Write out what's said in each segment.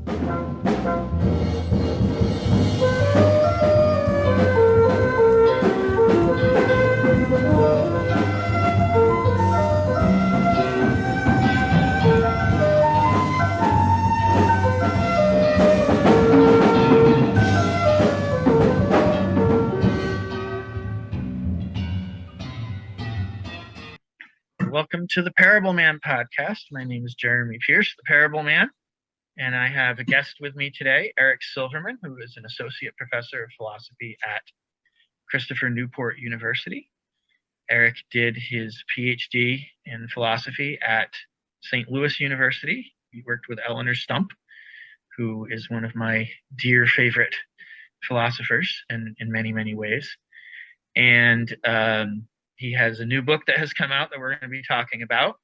Welcome to the Parableman podcast. My name is Jeremy Pierce, the Parableman, and I have a guest with me today, Eric Silverman, who is an associate professor of philosophy at Christopher Newport University. Eric did his Ph.D. in philosophy at St. Louis University. He worked with Eleanor Stump, who is one of my dear favorite philosophers in many, many ways. And he has a new book that has come out that we're going to be talking about.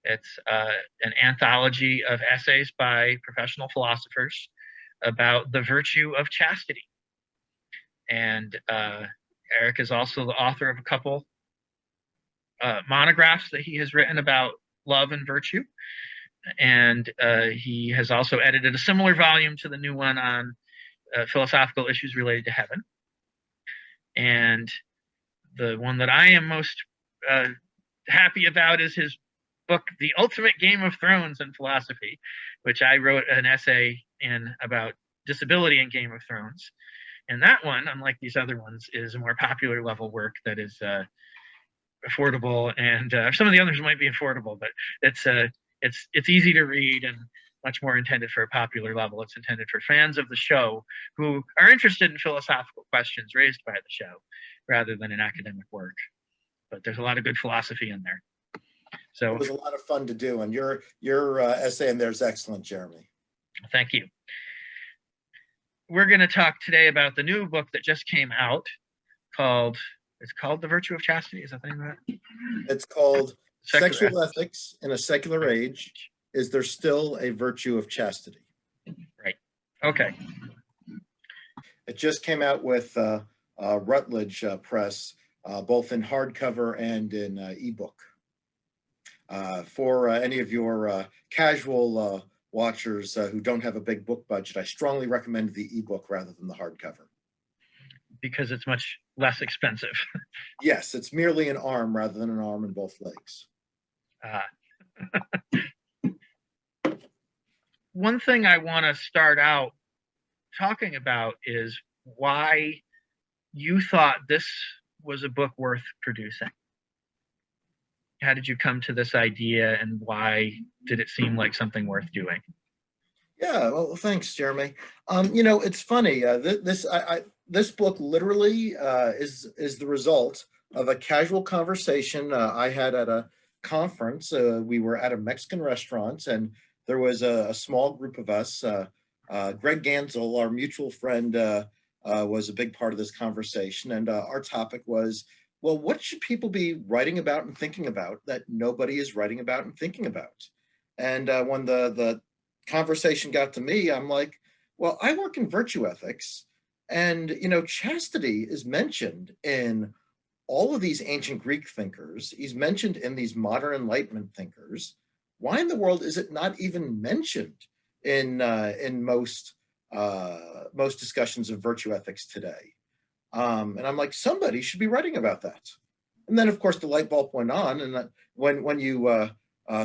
It's an anthology of essays by professional philosophers about the virtue of chastity. And Eric is also the author of a couple monographs that he has written about love and virtue. And he has also edited a similar volume to the new one on philosophical issues related to heaven. And the one that I am most happy about is his book, The Ultimate Game of Thrones in Philosophy, which I wrote an essay in about disability in Game of Thrones. And that one, unlike these other ones, is a more popular level work that is affordable. And some of the others might be affordable, but it's easy to read and much more intended for a popular level. It's intended for fans of the show who are interested in philosophical questions raised by the show rather than in academic work. But there's a lot of good philosophy in there. So it was a lot of fun to do, and your essay in there is excellent, Jeremy. Thank you. We're going to talk today about the new book that just came out called The Virtue of Chastity. Is that the name of it? It's called Sexual Ethics in a Secular Age. Is there still a virtue of chastity? Right. Okay. It just came out with Routledge Press, both in hardcover and in ebook. For any of your casual watchers who don't have a big book budget, I strongly recommend the ebook rather than the hardcover. Because it's much less expensive. Yes, it's merely an arm rather than an arm and both legs. One thing I want to start out talking about is why you thought this was a book worth producing. How did you come to this idea, and why did it seem like something worth doing? Yeah, well, thanks, Jeremy. It's funny. This book literally is the result of a casual conversation I had at a conference. We were at a Mexican restaurant, and there was a small group of us. Greg Gansel, our mutual friend, was a big part of this conversation, and our topic was, well, what should people be writing about and thinking about that nobody is writing about and thinking about? And when the conversation got to me, I'm like, well, I work in virtue ethics, and chastity is mentioned in all of these ancient Greek thinkers. He's mentioned in these modern Enlightenment thinkers. Why in the world is it not even mentioned in most discussions of virtue ethics today? And I'm like, somebody should be writing about that. And then, of course, the light bulb went on. And when you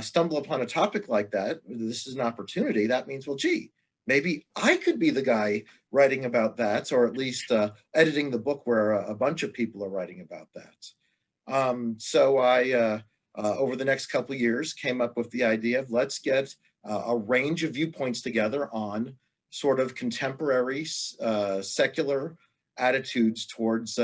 stumble upon a topic like that, this is an opportunity. That means, well, gee, maybe I could be the guy writing about that, or at least editing the book where a bunch of people are writing about that. So I, over the next couple of years, came up with the idea of let's get a range of viewpoints together on sort of contemporary secular attitudes towards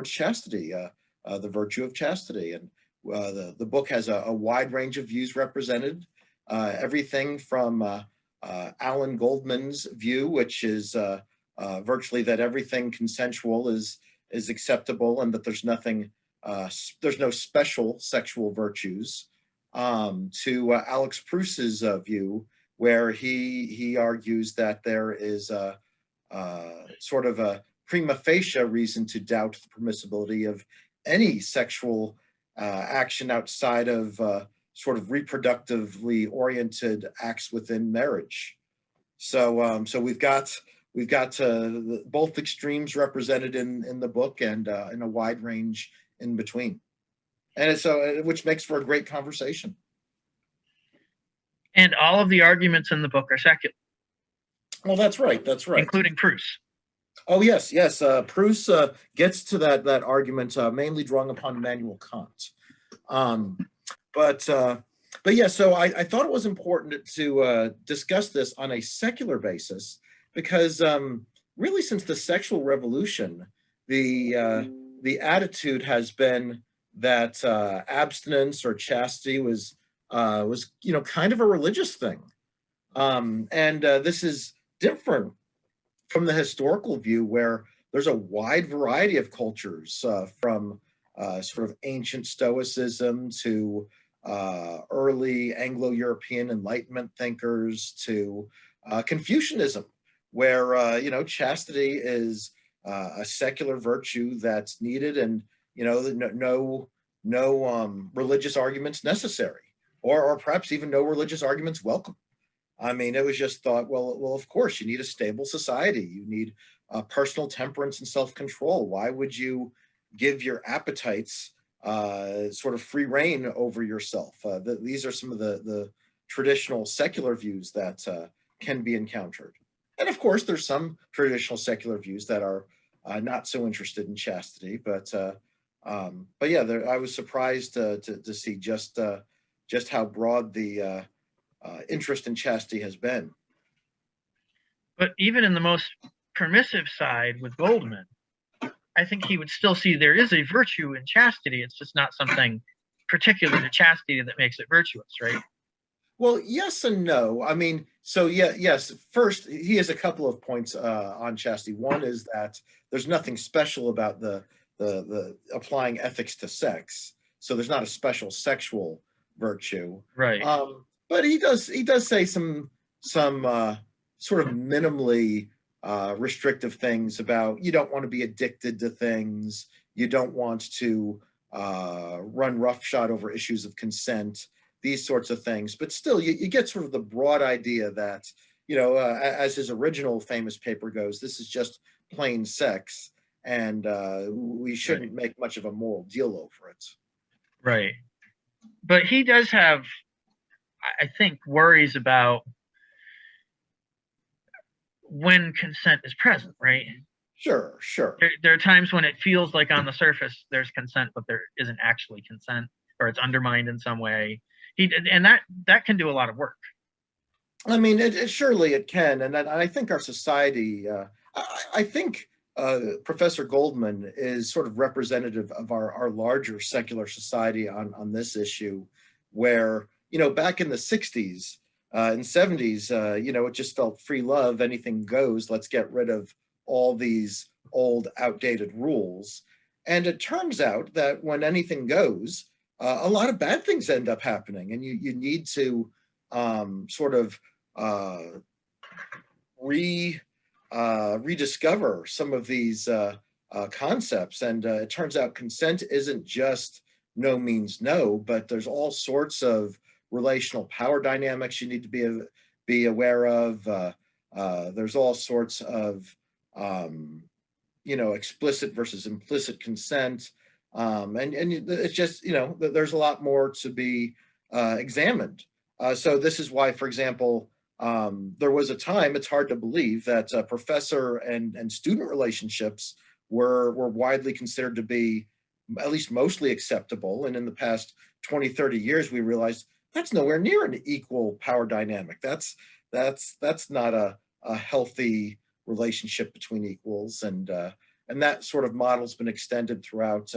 chastity, the virtue of chastity. And the book has a wide range of views represented, everything from Alan Goldman's view, which is virtually that everything consensual is acceptable and that there's no special sexual virtues, to Alex Proust's view, where he argues that there is sort of a prima facie reason to doubt the permissibility of any sexual action outside of sort of reproductively oriented acts within marriage. So we've got both extremes represented in the book, and in a wide range in between, and it's which makes for a great conversation. And all of the arguments in the book are secular. Well, that's right. That's right. Including Proust. Oh, yes, yes. Proust gets to that argument, mainly drawing upon Immanuel Kant. But yeah, so I thought it was important to discuss this on a secular basis, because really, since the sexual revolution, the attitude has been that abstinence or chastity was kind of a religious thing, and this is different from the historical view, where there's a wide variety of cultures, from sort of ancient Stoicism to early Anglo-European Enlightenment thinkers to Confucianism, where chastity is a secular virtue that's needed, and no religious arguments necessary, or perhaps even no religious arguments welcome. I mean, it was just thought, well, of course, you need a stable society. You need personal temperance and self-control. Why would you give your appetites sort of free reign over yourself? These are some of the traditional secular views that can be encountered. And of course, there's some traditional secular views that are not so interested in chastity. But yeah, I was surprised to see just how broad the interest in chastity has been. But even in the most permissive side with Goldman, I think he would still see there is a virtue in chastity. It's just not something particular to chastity that makes it virtuous, right? Well, yes and no. I mean, so yeah, yes. First, he has a couple of points on chastity. One is that there's nothing special about the applying ethics to sex. So there's not a special sexual virtue, right? But he does say some sort of minimally restrictive things about, you don't want to be addicted to things, you don't want to run roughshod over issues of consent, these sorts of things. But still, you get sort of the broad idea that, as his original famous paper goes, this is just plain sex, and we shouldn't make much of a moral deal over it. Right. But he does have, I think, worries about when consent is present, right? Sure. There are times when it feels like on the surface there's consent, but there isn't actually consent, or it's undermined in some way. And that can do a lot of work. I mean, surely it can, and I think our society. I think Professor Goldman is sort of representative of our larger secular society on this issue, where back in the 60s and 70s, it just felt free love, anything goes. Let's get rid of all these old, outdated rules. And it turns out that when anything goes, a lot of bad things end up happening, and you need to sort of rediscover some of these concepts. And it turns out consent isn't just no means no, but there's all sorts of relational power dynamics you need to be aware of. There's all sorts of explicit versus implicit consent, and it's just there's a lot more to be examined. So this is why, for example, there was a time, it's hard to believe, that professor and student relationships were widely considered to be at least mostly acceptable. And in the past 20, 30 years, we realized that's nowhere near an equal power dynamic. That's not a healthy relationship between equals. And that sort of model's been extended throughout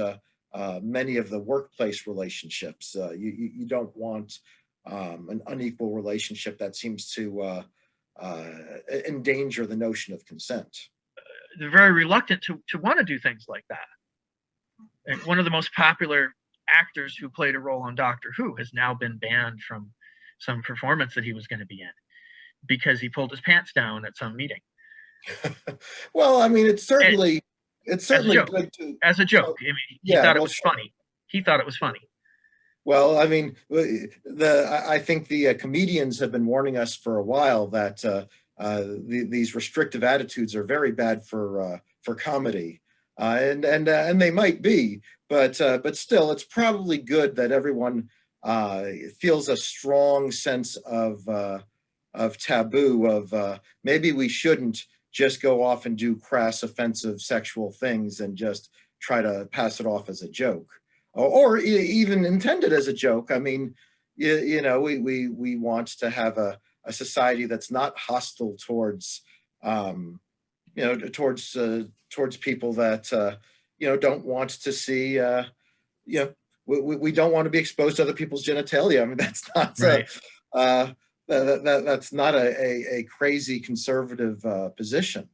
many of the workplace relationships. You don't want an unequal relationship that seems to endanger the notion of consent. They're very reluctant to want to do things like that. And one of the most popular actors who played a role on Doctor Who has now been banned from some performance that he was going to be in because he pulled his pants down at some meeting. Well, I mean, it's certainly good to, as a joke. I mean, he thought it was funny. He thought it was funny. Well, I mean, I think the comedians have been warning us for a while that these restrictive attitudes are very bad for comedy, and they might be, but still, it's probably good that everyone feels a strong sense of taboo of maybe we shouldn't just go off and do crass, offensive sexual things and just try to pass it off as a joke, or even intended as a joke. I mean, we want to have a society that's not hostile towards towards people that don't want to see we don't want to be exposed to other people's genitalia. I mean, that's not Right. that's not a crazy conservative position.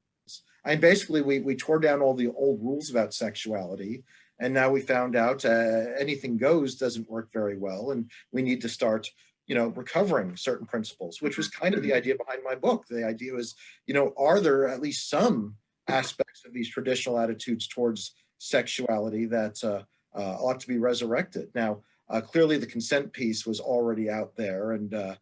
I mean, basically, we tore down all the old rules about sexuality, and now we found out anything goes doesn't work very well, and we need to start, recovering certain principles, which was kind of the idea behind my book. The idea was, are there at least some aspects of these traditional attitudes towards sexuality that ought to be resurrected? Now, clearly, the consent piece was already out there, and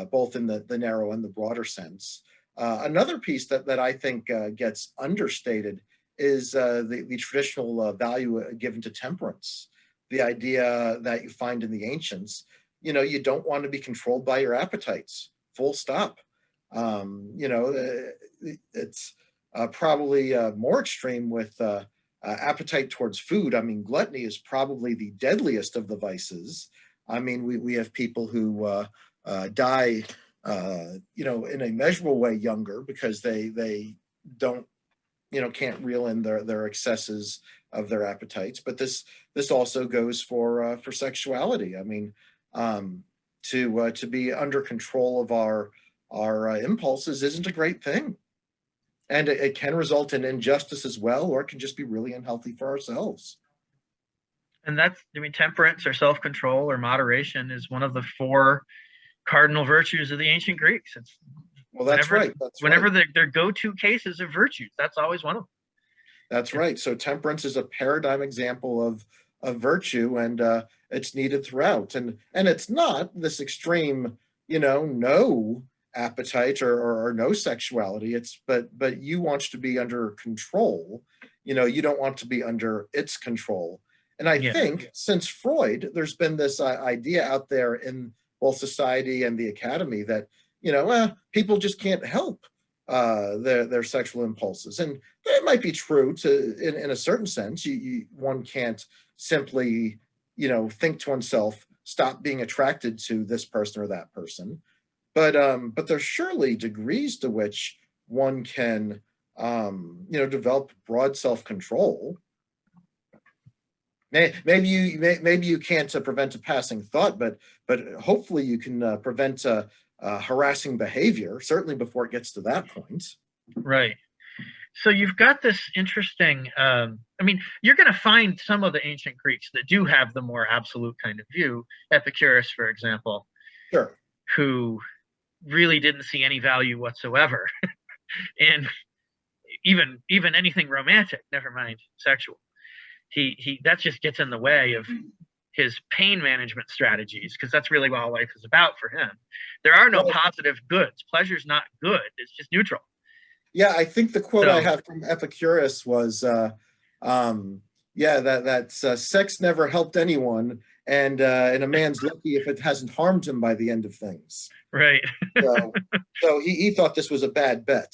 both in the narrow and the broader sense. Another piece that I think gets understated is the traditional value given to temperance. The idea that you find in the ancients, you don't want to be controlled by your appetites, full stop. It's probably more extreme with appetite towards food. I mean, gluttony is probably the deadliest of the vices. I mean, we have people who die, in a measurable way younger because they don't, can't reel in their excesses of their appetites. But this also goes for sexuality. I mean, to be under control of our impulses isn't a great thing, and it can result in injustice as well, or it can just be really unhealthy for ourselves. And temperance or self-control or moderation is one of the four cardinal virtues of the ancient Greeks. It's Well, that's right. Whenever their go-to cases of virtues, that's always one of them. That's right. So temperance is a paradigm example of virtue, and it's needed throughout. And it's not this extreme, no appetite or no sexuality. But you want to be under control. You don't want to be under its control. And I think since Freud, there's been this idea out there in both society and the academy that people just can't help their sexual impulses, and it might be true in a certain sense. One can't simply think to oneself, stop being attracted to this person or that person, but there's surely degrees to which one can develop broad self-control. Maybe you can't prevent a passing thought, but hopefully you can prevent harassing behavior, certainly before it gets to that point. Right. So you've got this interesting, you're going to find some of the ancient Greeks that do have the more absolute kind of view. Epicurus, for example, sure, who really didn't see any value whatsoever in even anything romantic, never mind sexual. He that just gets in the way of his pain management strategies, because that's really what all life is about for him. There are no positive goods. Pleasure's not good. It's just neutral. Yeah, I think the quote I have from Epicurus was, sex never helped anyone, and a man's lucky if it hasn't harmed him by the end of things. Right. So he thought this was a bad bet.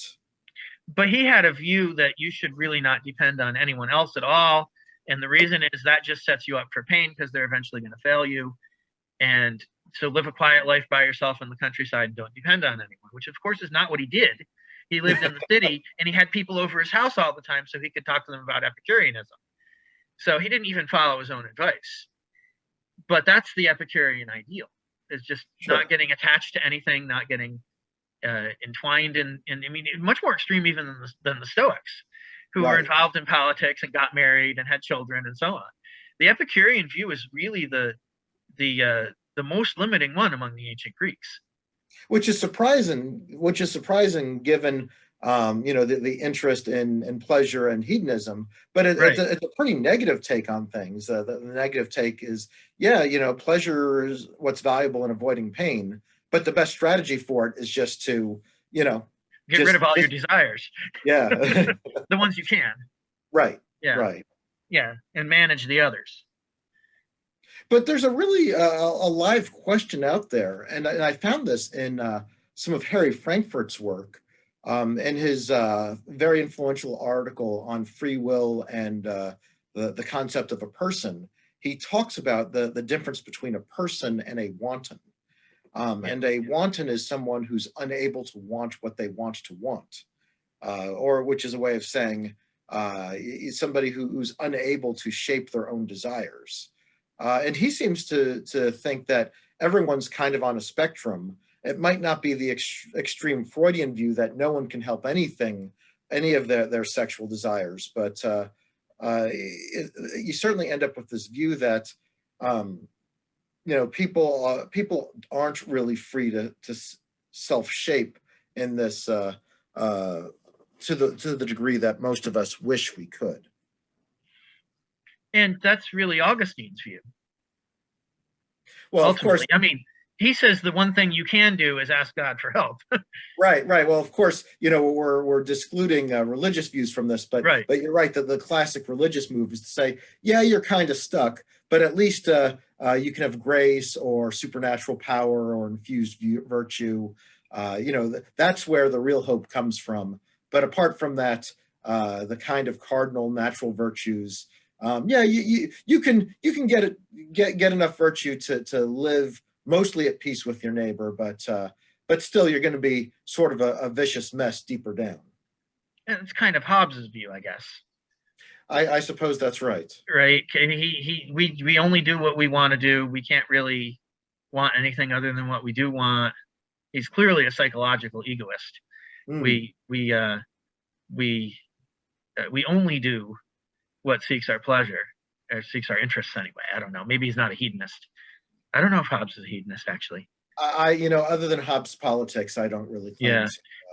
But he had a view that you should really not depend on anyone else at all. And the reason is that just sets you up for pain, because they're eventually going to fail you. And so live a quiet life by yourself in the countryside and don't depend on anyone, which of course is not what he did. He lived in the city and he had people over his house all the time so he could talk to them about Epicureanism. So he didn't even follow his own advice. But that's the Epicurean ideal, is just not getting attached to anything, not getting entwined in much more extreme even than the Stoics, who were involved in politics and got married and had children and so on. The Epicurean view is really the most limiting one among the ancient Greeks. Which is surprising given the interest in pleasure and hedonism, but it's a pretty negative take on things. The negative take is, pleasure is what's valuable in avoiding pain, but the best strategy for it is just to, Get rid of all your desires. Yeah. The ones you can. Right. Yeah. Right. Yeah. And manage the others. But there's a really a live question out there, and I found this in some of Harry Frankfurt's work, in his very influential article on free will and the concept of a person. He talks about the difference between a person and a wanton. And a wanton is someone who's unable to want what they want to want, or which is a way of saying somebody who's unable to shape their own desires. And he seems to think that everyone's kind of on a spectrum. It might not be the extreme Freudian view that no one can help anything, any of their sexual desires, but you certainly end up with this view that people aren't really free to self-shape in this to the degree that most of us wish we could. And that's really Augustine's view. Well, ultimately. Of course, I mean, he says the one thing you can do is ask God for help. right. Well, of course, we're discluding religious views from this, but right. But you're right that the classic religious move is to say, yeah, you're kind of stuck, but at least you can have grace or supernatural power or infused virtue. That's where the real hope comes from. But apart from that, the kind of cardinal natural virtues, you can get enough virtue to live mostly at peace with your neighbor, but still you're going to be sort of a vicious mess deeper down. And it's kind of Hobbes's view, I guess. I suppose that's right. Right. And we only do what we want to do. We can't really want anything other than what we do want. He's clearly a psychological egoist. We only do what seeks our pleasure, or seeks our interests anyway. I don't know. Maybe he's not a hedonist. I don't know if Hobbes is a hedonist, actually. Other than Hobbes' politics, I don't really claim. Yeah,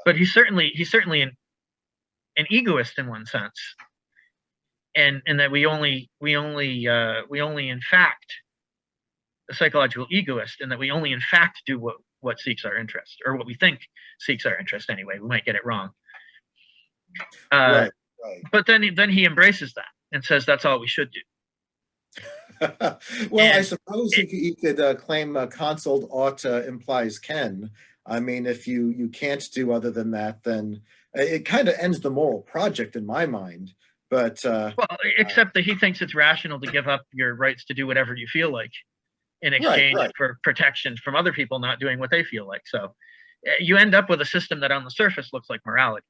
but he's certainly an egoist in one sense, and that we only in fact a psychological egoist, and that we only in fact do what seeks our interest, or what we think seeks our interest anyway. We might get it wrong. Right. But then he embraces that and says that's all we should do. Well, I suppose he could claim consult ought implies can. I mean, if you can't do other than that, then it kind of ends the moral project in my mind. But except that he thinks it's rational to give up your rights to do whatever you feel like in exchange for protection from other people not doing what they feel like. So you end up with a system that on the surface looks like morality,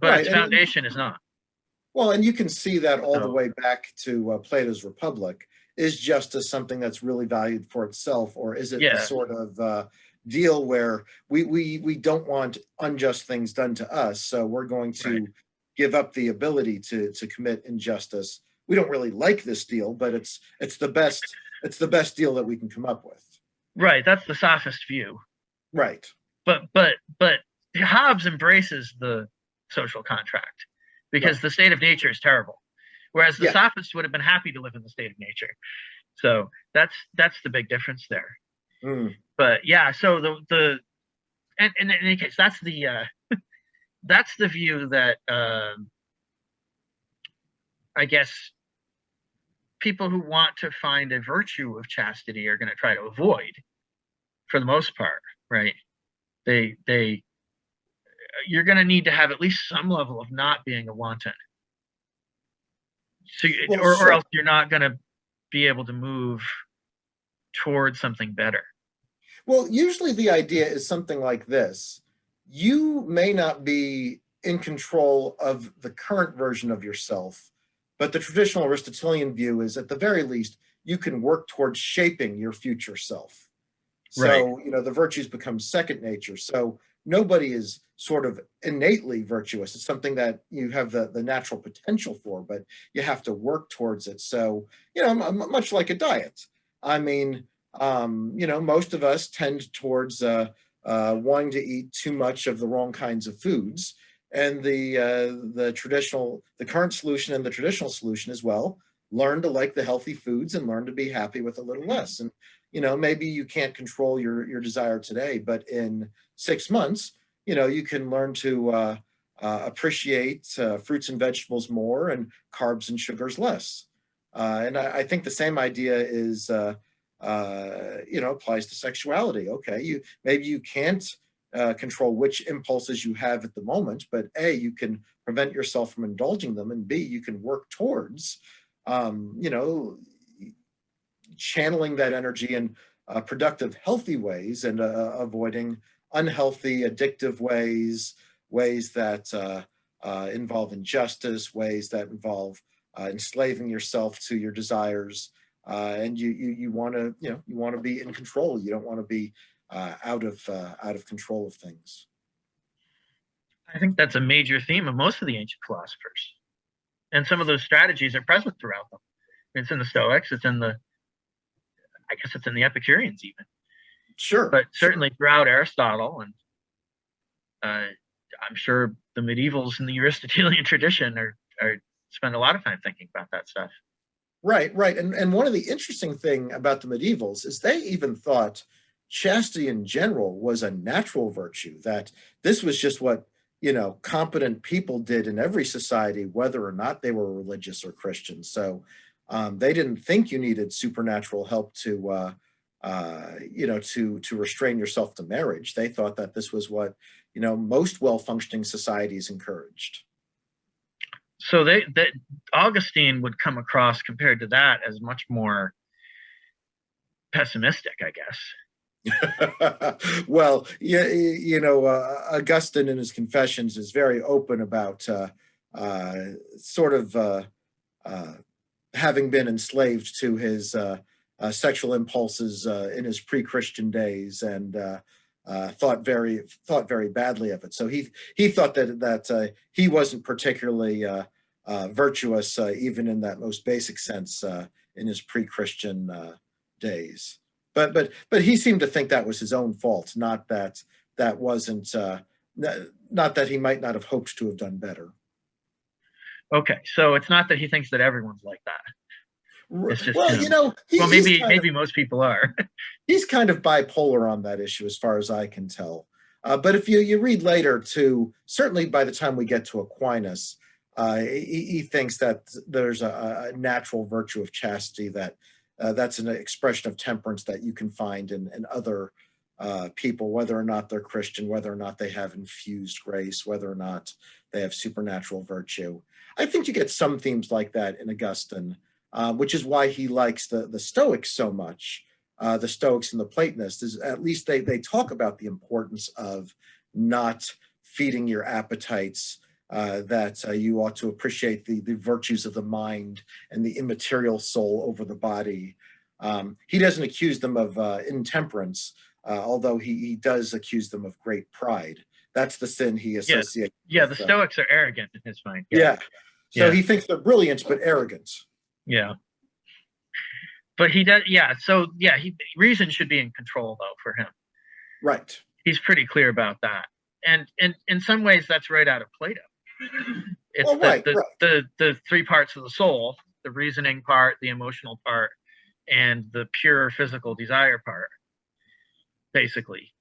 but its foundation is not. Well, and you can see that all the way back to Plato's Republic. Is justice something that's really valued for itself, or is it the sort of deal where we don't want unjust things done to us, so we're going to give up the ability to commit injustice? We don't really like this deal, but it's the best deal that we can come up with. Right, that's the sophist view. Right. But Hobbes embraces the social contract, because the state of nature is terrible, whereas the sophists would have been happy to live in the state of nature. So that's the big difference there. But so the and in any case, that's the that's the view that I guess people who want to find a virtue of chastity are going to try to avoid, for the most part, right? You're going to need to have at least some level of not being a wanton. So, or else you're not going to be able to move towards something better. Well, usually the idea is something like this. You may not be in control of the current version of yourself, but the traditional Aristotelian view is, at the very least, you can work towards shaping your future self. So, the virtues become second nature. So nobody is sort of innately virtuous. It's something that you have the natural potential for, but you have to work towards it. So, much like a diet. I mean, most of us tend towards wanting to eat too much of the wrong kinds of foods. And the current solution and the traditional solution is, well, learn to like the healthy foods and learn to be happy with a little less. And maybe you can't control your desire today, but in 6 months, you can learn to appreciate fruits and vegetables more and carbs and sugars less. And I think the same idea is, applies to sexuality. Okay, maybe you can't control which impulses you have at the moment, but A, you can prevent yourself from indulging them, and B, you can work towards, you know, channeling that energy in productive, healthy ways, and avoiding unhealthy, addictive ways that involve injustice, ways that involve enslaving yourself to your desires. And you want to you want to be in control. You don't want to be out of control of things. I think that's a major theme of most of the ancient philosophers, and some of those strategies are present throughout them. It's in the Stoics. I guess it's in the Epicureans even. Sure. But certainly throughout Aristotle, and I'm sure the medievals in the Aristotelian tradition are spend a lot of time thinking about that stuff. Right. And one of the interesting thing about the medievals is they even thought chastity in general was a natural virtue, that this was just what, competent people did in every society, whether or not they were religious or Christian. So they didn't think you needed supernatural help to restrain yourself to marriage. They thought that this was what, most well-functioning societies encouraged. So that Augustine would come across, compared to that, as much more pessimistic, I guess. Well, Augustine in his Confessions is very open about having been enslaved to his sexual impulses in his pre-Christian days, and thought very badly of it. So he thought that he wasn't particularly virtuous, even in that most basic sense, in his pre-Christian days. But he seemed to think that was his own fault, not that wasn't not that he might not have hoped to have done better. Okay, so it's not that he thinks that everyone's like that. It's just well, maybe most people are. He's kind of bipolar on that issue, as far as I can tell. But if you read later, too, certainly by the time we get to Aquinas, he thinks that there's a natural virtue of chastity, that's an expression of temperance that you can find in other people, whether or not they're Christian, whether or not they have infused grace, whether or not they have supernatural virtue. I think you get some themes like that in Augustine, which is why he likes the Stoics so much. The Stoics and the Platonists, is at least they talk about the importance of not feeding your appetites, that you ought to appreciate the virtues of the mind and the immaterial soul over the body. He doesn't accuse them of intemperance, although he does accuse them of great pride. That's the sin he associates. Yeah, the Stoics are arrogant in his mind. Yeah. So he thinks they're brilliant but arrogant. Yeah. But he does, reason should be in control, though, for him. Right. He's pretty clear about that. And in some ways, that's right out of Plato. It's the three parts of the soul: the reasoning part, the emotional part, and the pure physical desire part, basically,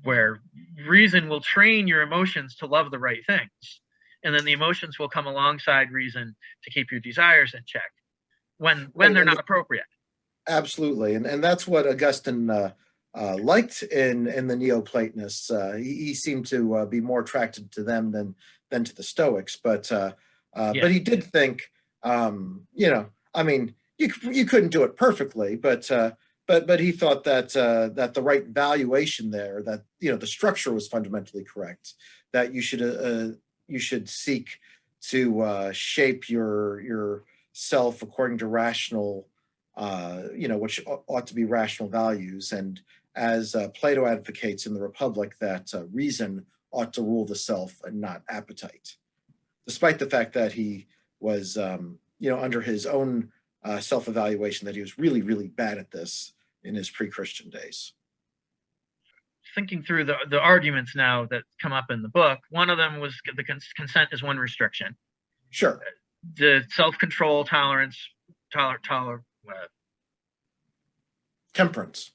where reason will train your emotions to love the right things, and then the emotions will come alongside reason to keep your desires in check when they're not appropriate. Absolutely, and that's what Augustine liked in the Neoplatonists. He seemed to be more attracted to them than to the Stoics, but he did think, you couldn't do it perfectly, but he thought that the right valuation there, that the structure was fundamentally correct, that you should seek to shape your self according to rational, which ought to be rational values, and as Plato advocates in the Republic, that reason ought to rule the self and not appetite, despite the fact that he was, under his own self-evaluation, that he was really, really bad at this in his pre-Christian days. Thinking through the arguments now that come up in the book, one of them was the consent is one restriction. Sure. The self-control, tolerance, temperance,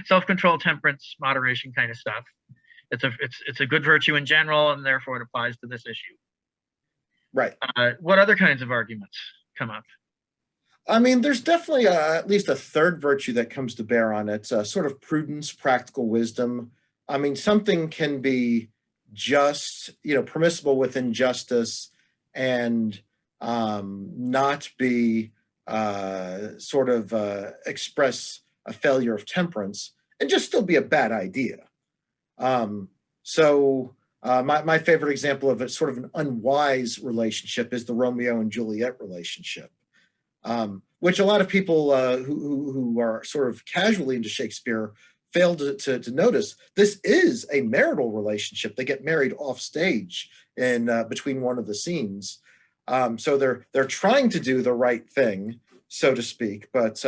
self-control, temperance, moderation kind of stuff it's a good virtue in general, and therefore it applies to this issue. Right. What other kinds of arguments come up? I mean, there's definitely at least a third virtue that comes to bear on it, sort of prudence, practical wisdom. I mean, something can be just, permissible within justice and not be express a failure of temperance and just still be a bad idea. My favorite example of it, sort of an unwise relationship, is the Romeo and Juliet relationship. Which a lot of people who are sort of casually into Shakespeare fail to notice. This is a marital relationship. They get married off stage in between one of the scenes. So they're trying to do the right thing, so to speak, but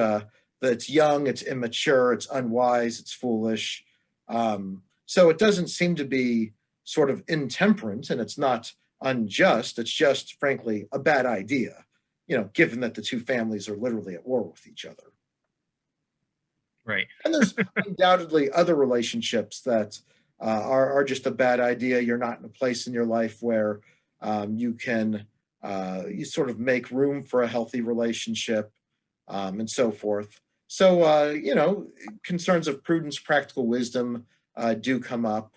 it's young, it's immature, it's unwise, it's foolish. So it doesn't seem to be sort of intemperate, and it's not unjust. It's just, frankly, a bad idea, given that the two families are literally at war with each other. Right. And there's undoubtedly other relationships that are just a bad idea. You're not in a place in your life where you can you sort of make room for a healthy relationship, and so forth. So, concerns of prudence, practical wisdom do come up.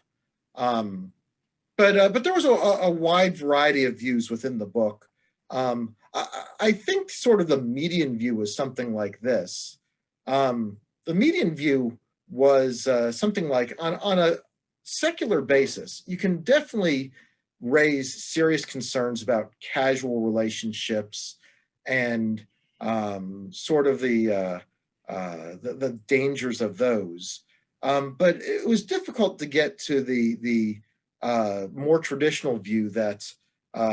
But there was a wide variety of views within the book. I think sort of the median view was something like this. The median view was something like, on a secular basis, you can definitely raise serious concerns about casual relationships and sort of the dangers of those. But it was difficult to get to the more traditional view that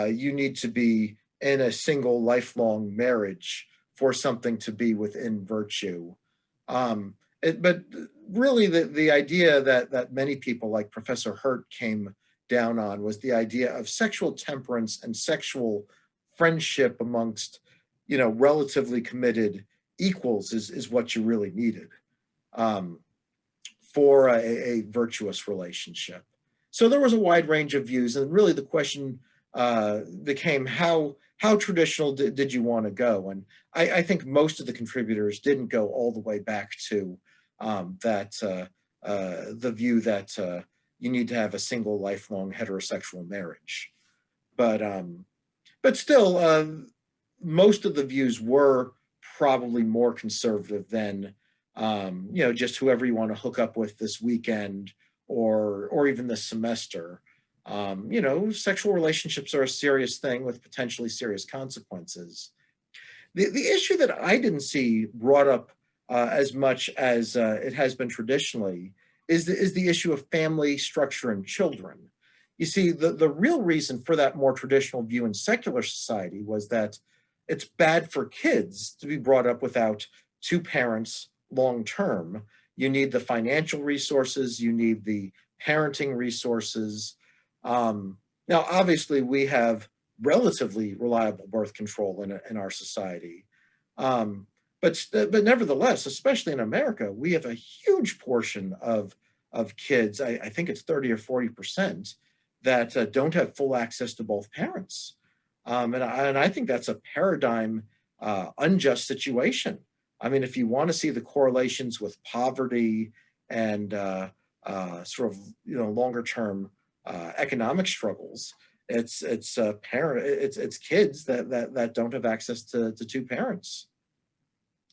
you need to be in a single lifelong marriage for something to be within virtue. But really the idea that many people like Professor Hurt came down on was the idea of sexual temperance and sexual friendship amongst, relatively committed equals is what you really needed for a virtuous relationship. So there was a wide range of views, and really the question became how traditional did you want to go? And I think most of the contributors didn't go all the way back to the view that you need to have a single lifelong heterosexual marriage. But still, most of the views were probably more conservative than just whoever you want to hook up with this weekend or even this semester. Sexual relationships are a serious thing with potentially serious consequences. The issue that I didn't see brought up as much as it has been traditionally is the issue of family structure and children. You see, the real reason for that more traditional view in secular society was that it's bad for kids to be brought up without two parents long term. You need the financial resources, you need the parenting resources. Now, obviously, we have relatively reliable birth control in our society. But nevertheless, especially in America, we have a huge portion of kids, I think it's 30 or 40%, that don't have full access to both parents. And I think that's a paradigm unjust situation. I mean, if you want to see the correlations with poverty and sort of longer term economic struggles, it's kids that don't have access to two parents.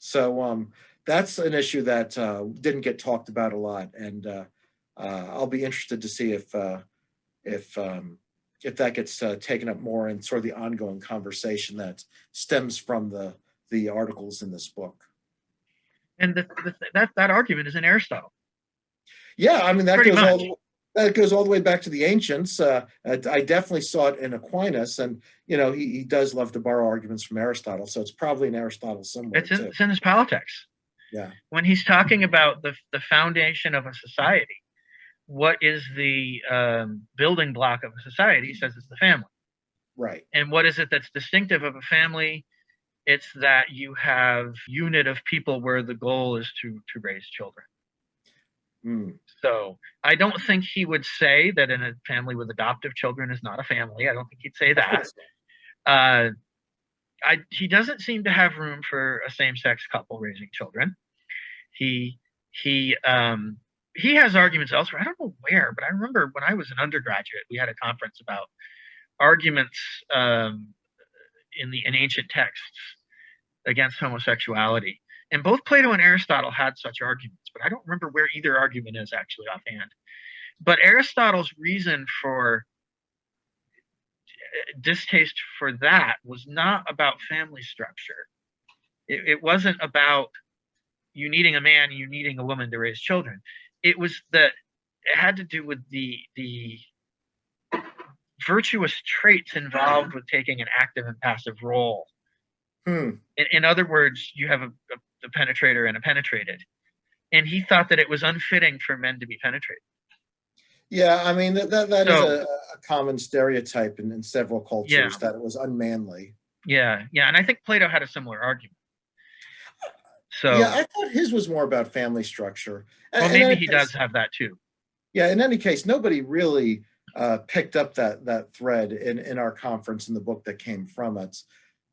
So that's an issue that didn't get talked about a lot, and I'll be interested to see if that gets taken up more in sort of the ongoing conversation that stems from the articles in this book. And that argument is in Aristotle. Yeah, I mean that goes all the way back to the ancients. I definitely saw it in Aquinas, and he does love to borrow arguments from Aristotle, so it's probably in Aristotle somewhere. It's in his Politics. Yeah. When he's talking about the foundation of a society, what is the building block of a society? He says it's the family. Right. And what is it that's distinctive of a family? It's that you have unit of people where the goal is to raise children. Mm. So I don't think he would say that in a family with adoptive children is not a family. I don't think he'd say Of that. course. Uh, he doesn't seem to have room for a same-sex couple raising children. He he um, he has arguments elsewhere. I don't know where, but I remember when I was an undergraduate, we had a conference about arguments in ancient texts against homosexuality. And both Plato and Aristotle had such arguments, but I don't remember where either argument is actually offhand. But Aristotle's reason for distaste for that was not about family structure. It wasn't about you needing a man, you needing a woman to raise children. It was that it had to do with the virtuous traits involved with taking an active and passive role. Hmm. In other words, you have a penetrator and a penetrated. And he thought that it was unfitting for men to be penetrated. Yeah, I mean that is So, a common stereotype in several yeah, cultures that it was unmanly. yeah, yeah. And I think Plato had a similar argument. Yeah, So, I thought his was more about family structure. well, In maybe any he does case, have that too. yeah, in any case, nobody really picked up that thread in our conference in the book that came from it.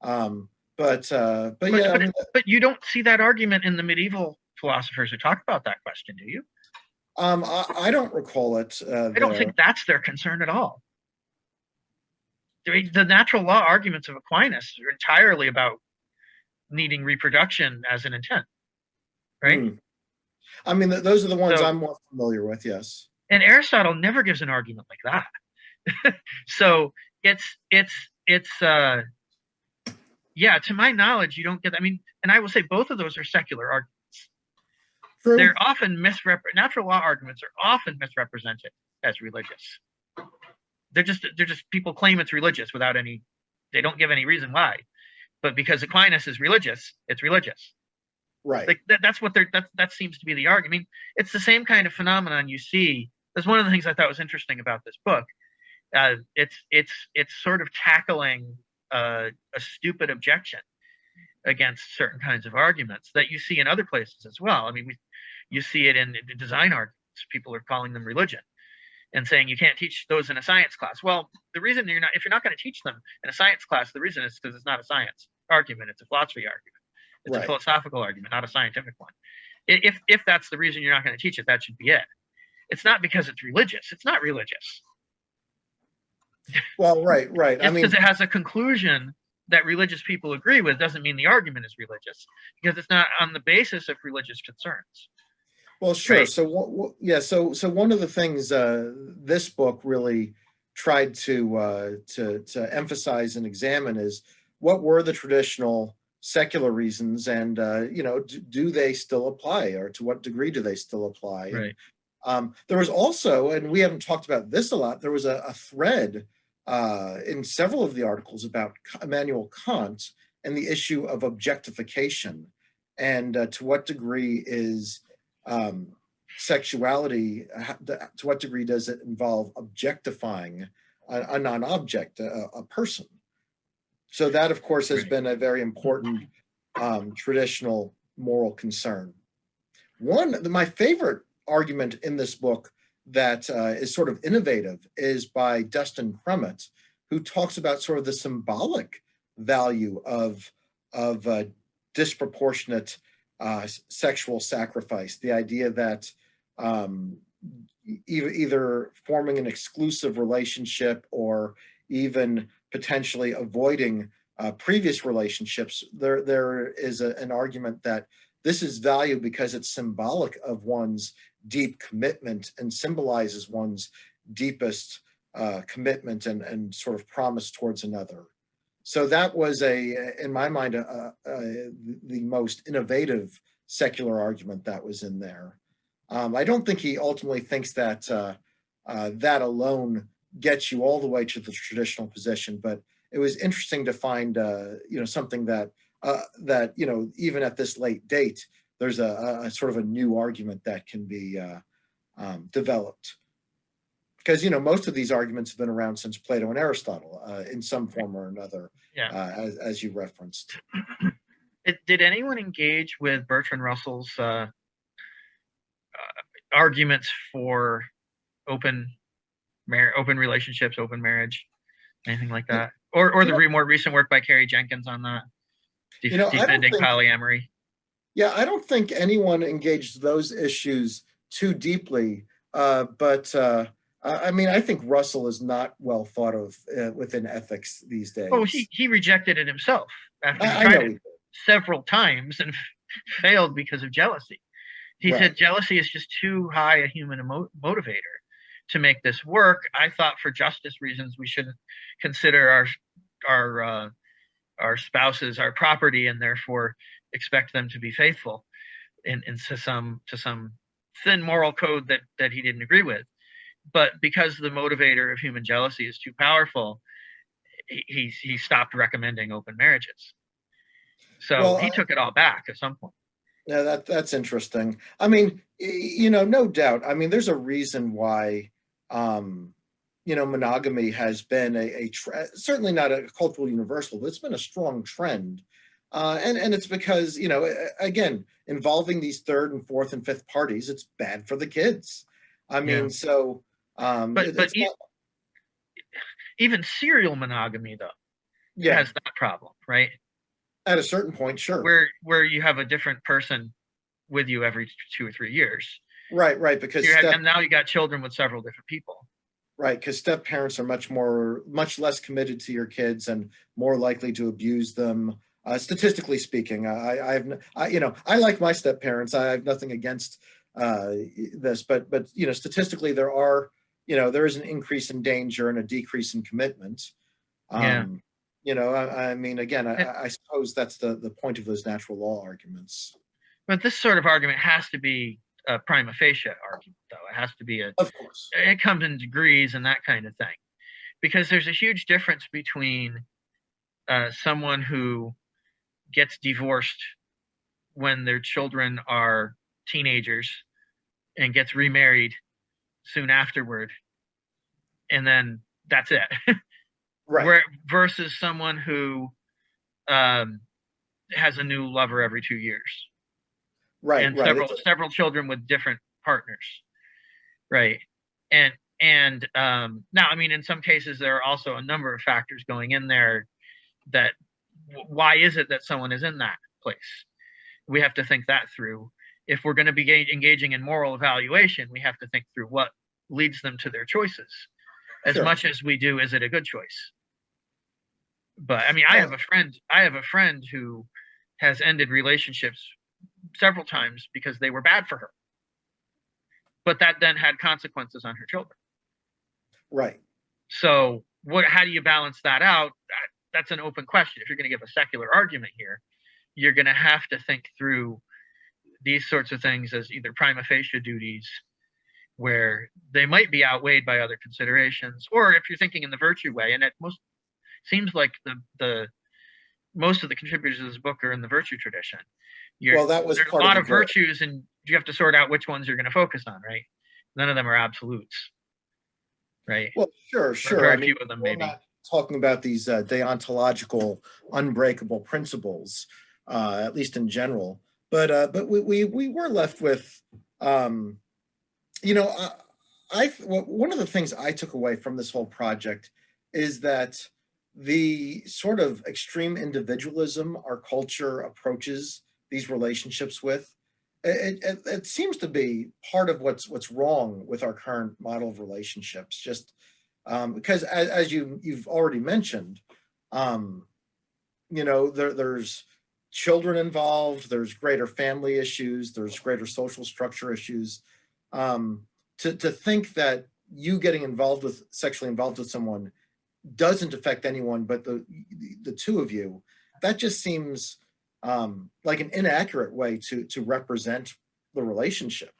Um, but But yeah, I but mean, but you don't see that argument in the medieval philosophers who talk about that question, do you? I don't recall it I don't there. think that's their concern at all. The natural law arguments of Aquinas are entirely about needing reproduction as an intent, right? Hmm. I mean, those are the ones So, I'm more familiar with. Yes. and Aristotle never gives an argument like that. So it's yeah, to my knowledge, you don't get. I mean, and I will say both of those are secular arguments. True. They're often natural law arguments are often misrepresented as religious. They're just people claim it's religious without any. They don't give any reason why. But because Aquinas is religious, it's religious. Right. Like that's what that seems to be the argument. I mean, it's the same kind of phenomenon you see. That's one of the things I thought was interesting about this book. It's sort of tackling a stupid objection against certain kinds of arguments that you see in other places as well. I mean, you see it in design arguments. People are calling them religion and saying you can't teach those in a science class. Well, the reason if you're not going to teach them in a science class, the reason is because it's not a science argument. It's a philosophy argument. It's a Right. philosophical argument, not a scientific one. If that's the reason you're not going to teach it, that should be it. It's not because it's religious. It's not religious. Well, right. I Just because mean, it has a conclusion that religious people agree with doesn't mean the argument is religious, because it's not on the basis of religious concerns. well, sure. Right? So, yeah. So one of the things this book really tried to emphasize and examine is what were the traditional secular reasons, and do they still apply, or to what degree do they still apply? And Right. there was also, and we haven't talked about this a lot, there was a thread in several of the articles about Immanuel Kant and the issue of objectification, and to what degree is sexuality, to what degree does it involve objectifying a non-object, a person? So that, of course, has Right. been a very important traditional moral concern. My favorite argument in this book that is sort of innovative is by Dustin Crummett, who talks about sort of the symbolic value of disproportionate sexual sacrifice. The idea that either forming an exclusive relationship or even potentially avoiding previous relationships, there is an argument that this is valued because it's symbolic of one's deep commitment and symbolizes one's deepest commitment and sort of promise towards another. So that was in my mind, the most innovative secular argument that was in there. I don't think he ultimately thinks that that alone gets you all the way to the traditional position, but it was interesting to find, something that even at this late date, there's a sort of a new argument that can be developed. Because most of these arguments have been around since Plato and Aristotle in some form or another, Yeah. as you referenced. Did anyone engage with Bertrand Russell's arguments for open open relationships, open marriage, anything like that, or You the know, more recent work by Carrie Jenkins on that, I don't defending think, polyamory. yeah, I don't think anyone engaged those issues too deeply. But I mean, I think Russell is not well thought of within ethics these Oh, days. he rejected it himself after he I tried know it he did. several times and failed because of jealousy. He said Right. jealousy is just too high a human motivator to make this work. I thought for justice reasons we shouldn't consider our our spouses our property and therefore expect them to be faithful in to some thin moral code that he didn't agree with. But because the motivator of human jealousy is too powerful, he stopped recommending open marriages. So Well, he took it all back at some point. yeah, that's interesting. I mean, no doubt. I mean, there's a reason why, um, monogamy has been certainly not a cultural universal, but it's been a strong trend. And it's because, again, involving these third and fourth and fifth parties, it's bad for the kids. I Yeah, mean, so but it's not, even serial monogamy though yeah, has that problem, right? at a certain point, sure. Where you have a different person with you every 2 or 3 years. Right, You had, and now you got children with several different people. right, because step parents are much less committed to your kids and more likely to abuse them. Statistically speaking, I like my step parents. I have nothing against this, but statistically, there is an increase in danger and a decrease in commitment. Yeah, Um, I mean, again, I suppose that's the point of those natural law arguments. but this sort of argument has to be a prima facie argument, though. It has to be Of course. it comes in degrees and that kind of thing, because there's a huge difference between someone who gets divorced when their children are teenagers and gets remarried soon afterward, and then that's it. Right, Where versus someone who um, has a new lover every 2 years and right. several children with different partners, right? And now, I mean, in some cases, there are also a number of factors going in there that why is it that someone is in that place? We have to think that through. If we're going to be engaging in moral evaluation, we have to think through what leads them to their choices as Sure. much as we do, is it a good choice? But I mean, Well, I have a friend who has ended relationships several times because they were bad for her, but that then had consequences on her children. right. So how do you balance that out? That's an open question. If you're going to give a secular argument here, you're going to have to think through these sorts of things as either prima facie duties, where they might be outweighed by other considerations, or if you're thinking in the virtue way, and it seems like the most of the contributors to this book are in the virtue tradition. Well, that was There's a part of lot the of goal. virtues, and you have to sort out which ones you're going to focus on, right? None of them are absolutes, right? Well, Or sure. I very mean, few of them, we're maybe. not talking about these deontological, unbreakable principles, at least in general. But we were left with, um, you know, one of the things I took away from this whole project is that the sort of extreme individualism our culture approaches these relationships with, it seems to be part of what's wrong with our current model of relationships. Just because, as you've already mentioned, um, there's children involved, there's greater family issues, there's greater social structure issues. Um, to think that you getting sexually involved with someone doesn't affect anyone but the two of you, that just seems like an inaccurate way to represent the relationship.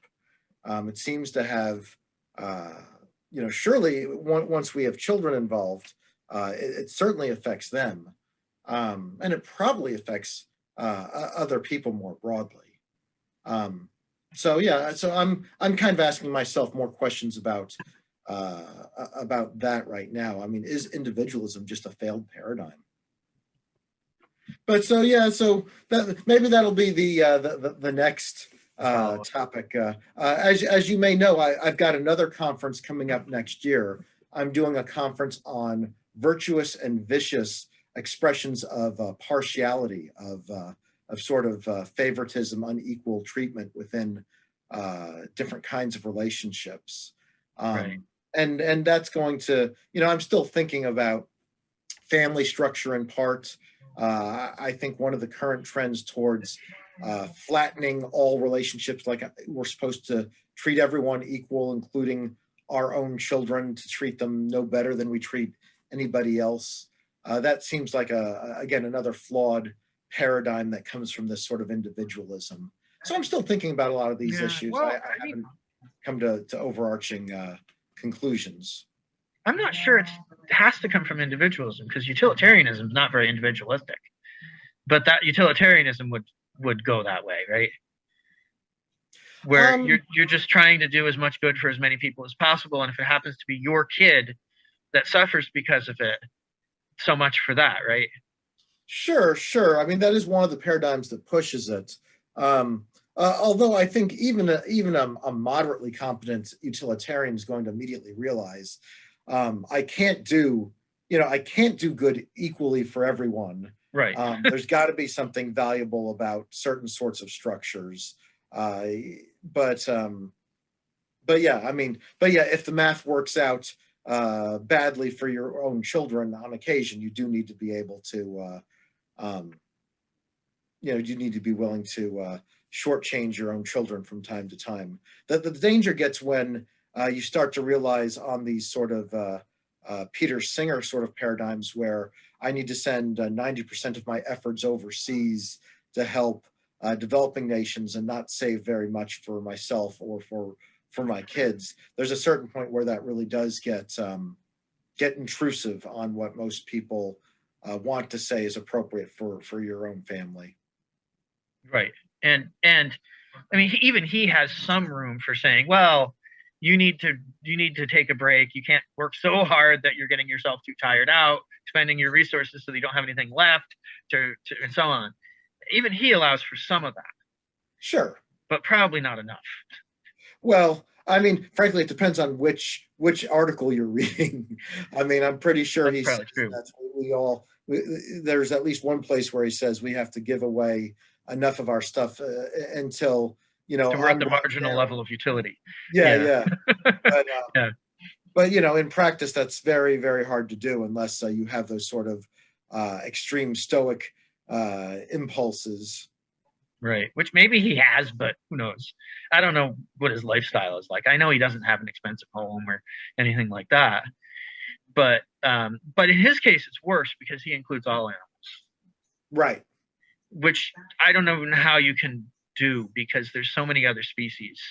It seems to have, surely once we have children involved, it certainly affects them, and it probably affects other people more broadly. Um, so yeah, so I'm kind of asking myself more questions about that right now. I mean, is individualism just a failed paradigm? But so yeah, so maybe that'll be the next follow. topic. As you may know, I've got another conference coming up next year. I'm doing a conference on virtuous and vicious expressions of partiality, of sort of favoritism, unequal treatment within different kinds of relationships. Right. And that's going to, I'm still thinking about family structure in part. I think one of the current trends towards flattening all relationships, like we're supposed to treat everyone equal, including our own children, to treat them no better than we treat anybody else. That seems like, again, another flawed paradigm that comes from this sort of individualism. So I'm still thinking about a lot of these issues. Well, I haven't come to overarching conclusions. I'm not sure it has to come from individualism, because utilitarianism is not very individualistic. But that utilitarianism would go that way, right? Where you're just trying to do as much good for as many people as possible, and if it happens to be your kid that suffers because of it, so much for that, right? Sure. I mean, that is one of the paradigms that pushes it. Although I think even a moderately competent utilitarian is going to immediately realize I can't do good equally for everyone. Right. There's got to be something valuable about certain sorts of structures. But yeah, if the math works out badly for your own children on occasion, you do need to be able to, you need to be willing to shortchange your own children from time to time. The danger gets when you start to realize on these sort of Peter Singer sort of paradigms where I need to send 90% of my efforts overseas to help developing nations and not save very much for myself or for my kids. There's a certain point where that really does get intrusive on what most people want to say is appropriate for your own family. Right. And I mean, even he has some room for saying, well, you need to take a break. You can't work so hard that you're getting yourself too tired out, spending your resources so that you don't have anything left to and so on. Even he allows for some of that. Sure. But probably not enough. Well, I mean, frankly, it depends on which article you're reading. I mean, I'm pretty sure he says that there's at least one place where he says we have to give away enough of our stuff until, we're at the marginal level of utility. Yeah. But in practice, that's very, very hard to do unless you have those sort of extreme stoic impulses. Right, which maybe he has, but who knows? I don't know what his lifestyle is like. I know he doesn't have an expensive home or anything like that. But in his case, it's worse because he includes all animals. Right. Which I don't know how you can do because there's so many other species.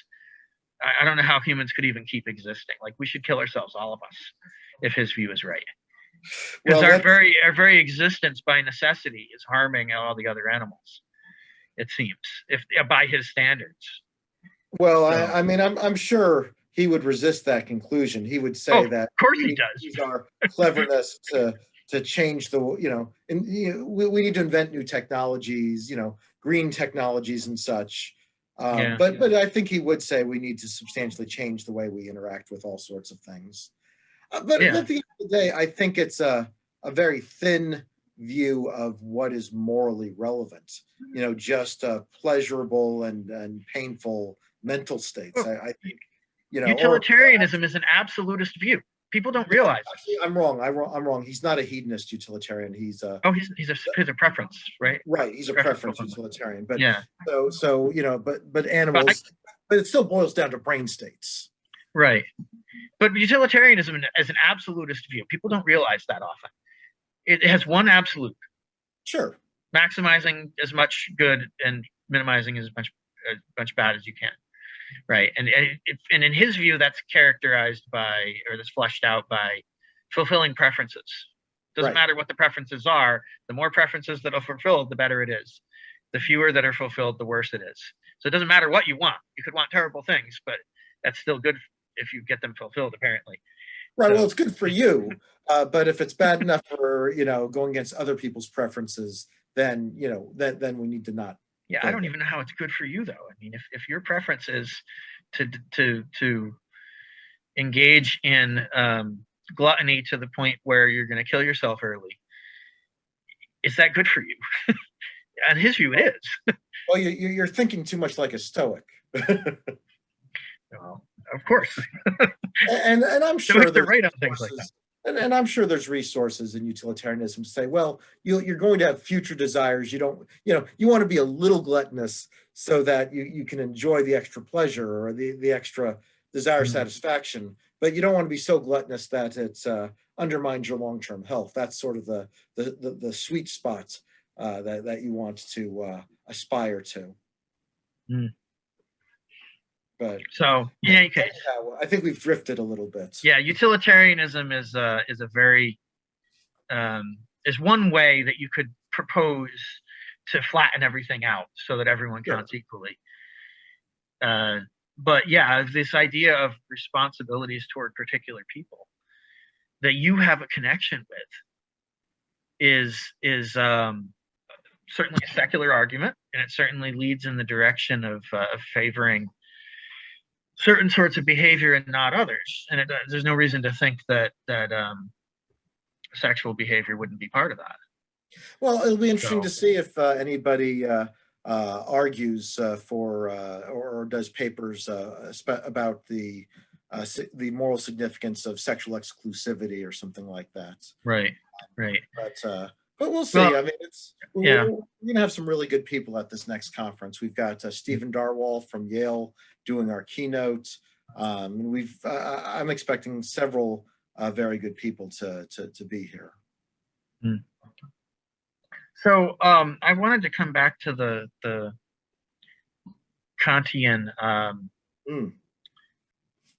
I don't know how humans could even keep existing. Like, we should kill ourselves, all of us, if his view is right. Because our very existence by necessity is harming all the other animals, it seems, if by his standards. Well, so, I'm sure he would resist that conclusion. He would say that of course he does. Use our cleverness to change the, we need to invent new technologies, green technologies and such. But I think he would say we need to substantially change the way we interact with all sorts of things. But at the end of the day, I think it's a very thin view of what is morally relevant, just pleasurable and painful mental states. I think, utilitarianism is an absolutist view. People don't realize. Actually, I'm wrong. He's not a hedonist utilitarian. He's a preference, right? Right. He's a preference utilitarian. But but animals, but it still boils down to brain states. Right. But utilitarianism is an absolutist view. People don't realize that often. It has one absolute. Sure. Maximizing as much good and minimizing as much bad as you can. Right. And in his view, that's characterized by, or that's fleshed out by, fulfilling preferences. Doesn't matter what the preferences are. The more preferences that are fulfilled, the better it is. The fewer that are fulfilled, the worse it is. So it doesn't matter what you want. You could want terrible things, but that's still good if you get them fulfilled, apparently. Right. So, well, it's good for you. But if it's bad enough for, going against other people's preferences, then, then we need to not Yeah, I don't even know how it's good for you though. I mean, if your preference is to engage in gluttony to the point where you're going to kill yourself early, is that good for you? On his view, it is. Well, you're thinking too much like a Stoic. Well, of course. And I'm sure Stoics are there's right on things like that. resources, and I'm sure there's resources in utilitarianism to say, well, you're going to have future desires. You don't, you want to be a little gluttonous so that you can enjoy the extra pleasure or the extra desire satisfaction, but you don't want to be so gluttonous that it undermines your long-term health. That's sort of the sweet spot that you want to aspire to. Mm. But so in any case, I think we've drifted a little bit. Yeah, utilitarianism is a very is one way that you could propose to flatten everything out so that everyone counts equally. But yeah, this idea of responsibilities toward particular people that you have a connection with is certainly a secular argument, and it certainly leads in the direction of favoring certain sorts of behavior and not others. And there's no reason to think that sexual behavior wouldn't be part of that. Well, it'll be interesting to see if anybody argues for or does papers about the moral significance of sexual exclusivity or something like that. Right. But we'll see. I mean, we're going to have some really good people at this next conference. We've got Stephen Darwall from Yale doing our keynote. I'm expecting several very good people to be here. So I wanted to come back to the Kantian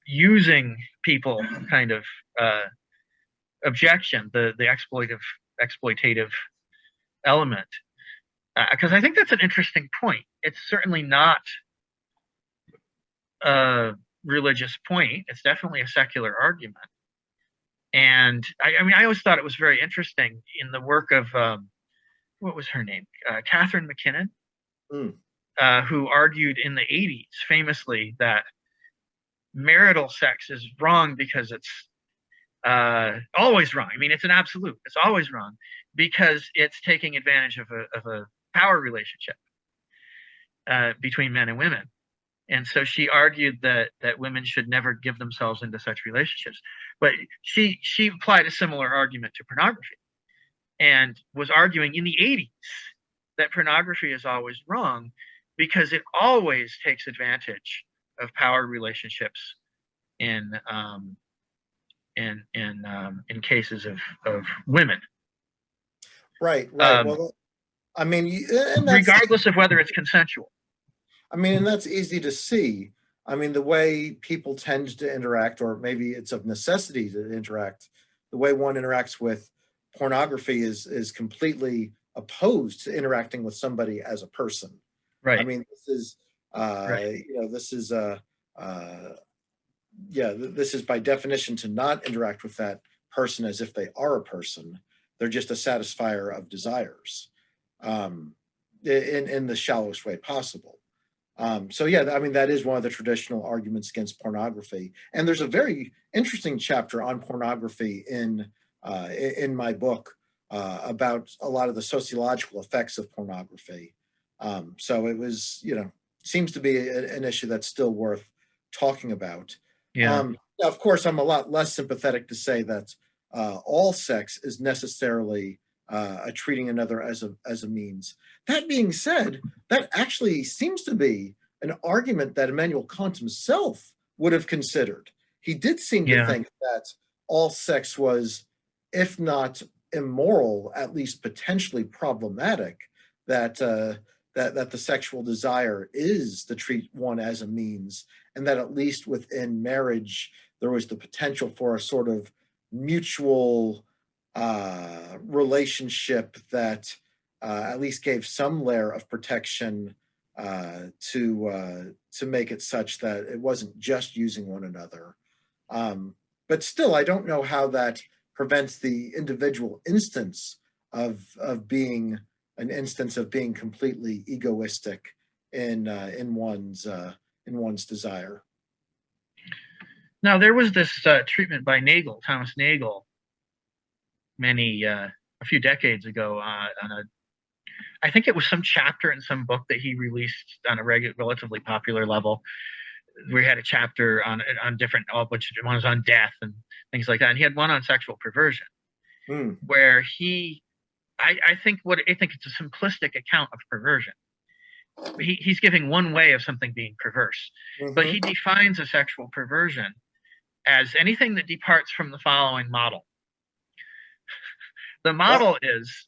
using people kind of objection, the exploitative element, because I think that's an interesting point. It's certainly not a religious point. It's definitely a secular argument. And I mean, I always thought it was very interesting in the work of what was her name? Catherine McKinnon, who argued in the 80s famously that marital sex is wrong because it's always wrong. I mean, it's an absolute. It's always wrong because it's taking advantage of a power relationship between men and women. And so she argued that women should never give themselves into such relationships. But she applied a similar argument to pornography and was arguing in the 80s that pornography is always wrong because it always takes advantage of power relationships in cases of women. Right. Well, I mean, regardless of whether it's consensual. I mean, and that's easy to see. I mean, the way people tend to interact, or maybe it's of necessity to interact, the way one interacts with pornography is completely opposed to interacting with somebody as a person. Right. I mean, this is, this is by definition to not interact with that person as if they are a person. They're just a satisfier of desires in the shallowest way possible. So yeah, I mean, that is one of the traditional arguments against pornography. And there's a very interesting chapter on pornography in my book about a lot of the sociological effects of pornography. So it was, seems to be an issue that's still worth talking about. Yeah. Now, of course, I'm a lot less sympathetic to say that all sex is necessarily treating another as a means. That being said, that actually seems to be an argument that Immanuel Kant himself would have considered. He did seem to think that all sex was, if not immoral, at least potentially problematic, that the sexual desire is to treat one as a means, and that at least within marriage, there was the potential for a sort of mutual relationship that at least gave some layer of protection to make it such that it wasn't just using one another. But still, I don't know how that prevents the individual instance of being an instance of being completely egoistic in one's desire. Now, there was this treatment by Nagel, Thomas Nagel, a few decades ago I think it was some chapter in some book that he released on a relatively popular level. We had a chapter on different, which one was on death and things like that. And he had one on sexual perversion, where I think it's a simplistic account of perversion. He's giving one way of something being perverse, but he defines a sexual perversion as anything that departs from the following model. The model is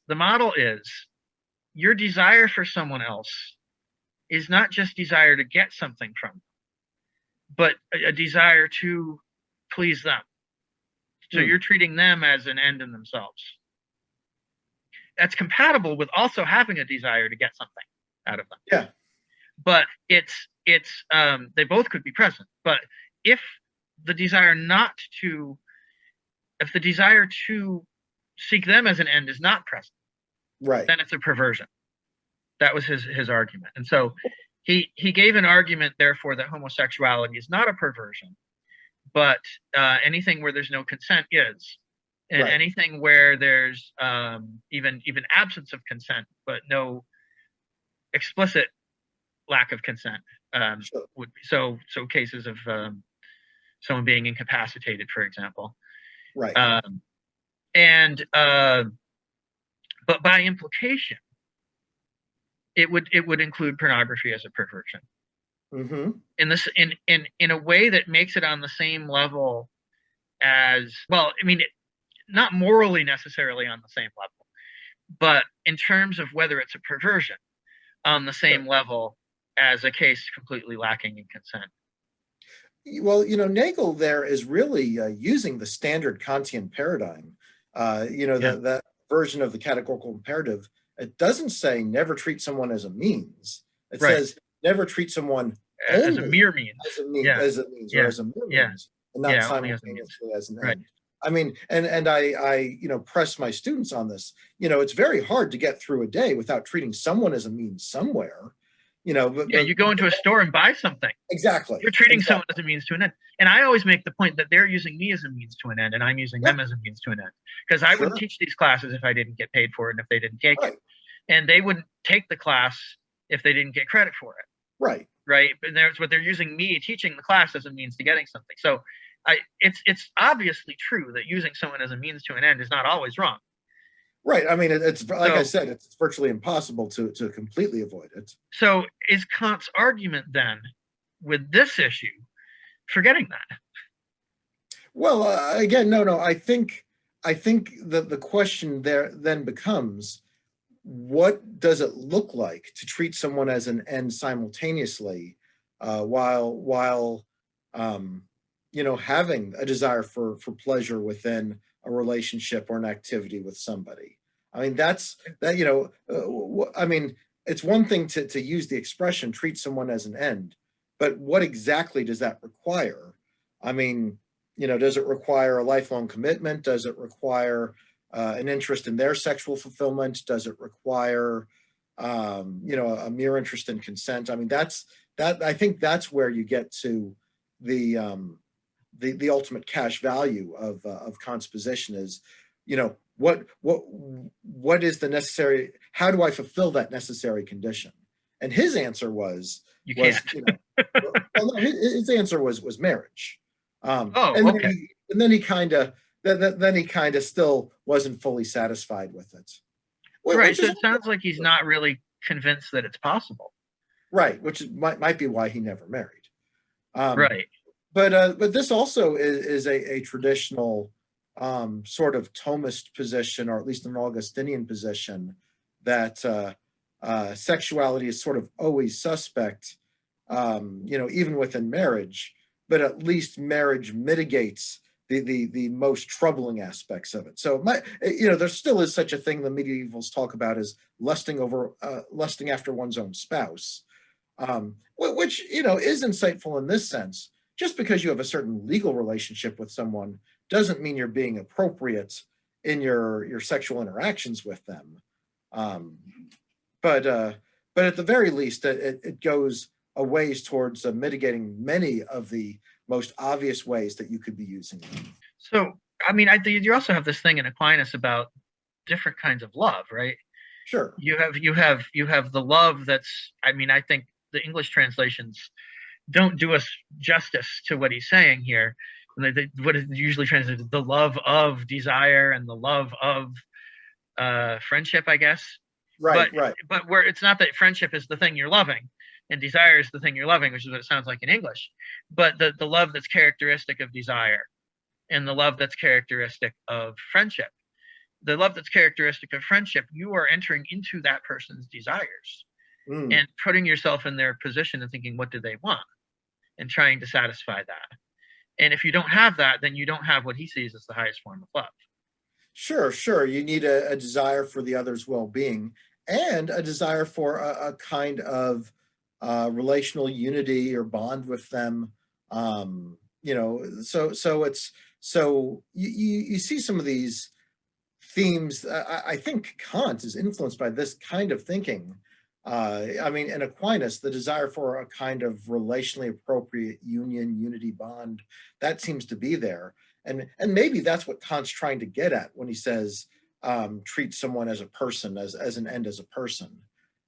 your desire for someone else is not just desire to get something from them, but a desire to please them. So you're treating them as an end in themselves. That's compatible with also having a desire to get something out of them. Yeah. But it's they both could be present. But if the desire to seek them as an end is not present, right, then it's a perversion. That was his argument. And so he gave an argument, therefore, that homosexuality is not a perversion, but anything where there's no consent is. And anything where there's even absence of consent, but no explicit lack of consent, would be so cases of someone being incapacitated, for example. Right. But by implication, it would include pornography as a perversion. In a way that makes it on the same level as, well, I mean, not morally necessarily on the same level, but in terms of whether it's a perversion, on the same level as a case completely lacking in consent. Well, Nagel there is really using the standard Kantian paradigm. That version of the categorical imperative. It doesn't say never treat someone as a means. It says never treat someone as a mere means, as a means, or as a mere means, and not simultaneously as an end. I mean, and I press my students on this. It's very hard to get through a day without treating someone as a means somewhere. But you go into a store and buy something. Exactly. You're treating someone as a means to an end. And I always make the point that they're using me as a means to an end, and I'm using them as a means to an end. Because I wouldn't teach these classes if I didn't get paid for it and if they didn't take it. And they wouldn't take the class if they didn't get credit for it. Right. And they're using me teaching the class as a means to getting something. So it's obviously true that using someone as a means to an end is not always wrong. Right. I mean, it's like I said, it's virtually impossible to completely avoid it. So is Kant's argument then with this issue forgetting that? Well, again, no. I think that the question there then becomes, what does it look like to treat someone as an end simultaneously, while having a desire for pleasure within a relationship or an activity with somebody? I mean, it's one thing to use the expression treat someone as an end, but what exactly does that require? I mean, does it require a lifelong commitment? Does it require an interest in their sexual fulfillment? Does it require, a mere interest in consent? I mean, I think that's where you get to the ultimate cash value of Kant's position is, what is the necessary? How do I fulfill that necessary condition? And his answer was you can't. His answer was marriage. Okay. Then he kind of still wasn't fully satisfied with it. Right. So it sounds like he's not really convinced that it's possible. Right, which might be why he never married. Right. But this also is a traditional sort of Thomist position, or at least an Augustinian position, that sexuality is sort of always suspect, even within marriage, but at least marriage mitigates the most troubling aspects of it. So there still is such a thing the medievals talk about as lusting after one's own spouse, which is insightful in this sense. Just because you have a certain legal relationship with someone doesn't mean you're being appropriate in your sexual interactions with them. Um, but at the very least, it goes a ways towards mitigating many of the most obvious ways that you could be using them. So, I mean, I think you also have this thing in Aquinas about different kinds of love, right? Sure. You have the love that's, I mean, I think the English translations don't do us justice to what he's saying here. What is usually translated, the love of desire and the love of friendship, I guess. Right, But right. where it's not that friendship is the thing you're loving and desire is the thing you're loving, which is what it sounds like in English, but the love that's characteristic of desire and the love that's characteristic of friendship. The love that's characteristic of friendship, you are entering into that person's desires Mm. and putting yourself in their position and thinking, what do they want? And trying to satisfy that. And if you don't have that, then you don't have what he sees as the highest form of love. Sure, sure. You need a desire for the other's well-being and a desire for a kind of relational unity or bond with them. So it's so you see some of these themes. I think Kant is influenced by this kind of thinking. I mean, in Aquinas, the desire for a kind of relationally appropriate union, unity, bond, that seems to be there. And maybe that's what Kant's trying to get at when he says treat someone as a person, as an end as a person.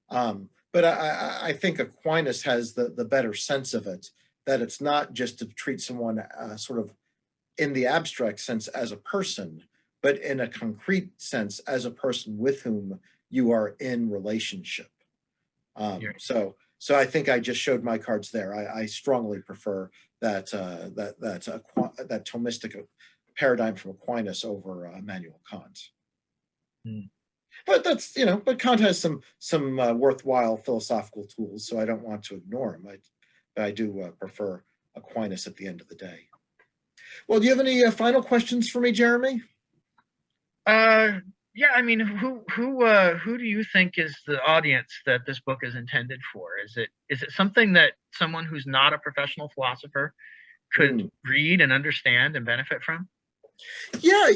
But I think Aquinas has the better sense of it, that it's not just to treat someone sort of in the abstract sense as a person, but in a concrete sense as a person with whom you are in relationship. So I think I just showed my cards there. I strongly prefer that Thomistic paradigm from Aquinas over Immanuel Kant. Hmm. But but Kant has some worthwhile philosophical tools, so I don't want to ignore him. I do prefer Aquinas at the end of the day. Well, do you have any final questions for me, Jeremy? Yeah, I mean, who do you think is the audience that this book is intended for? Is it something that someone who's not a professional philosopher could Mm. read and understand and benefit from? Yeah,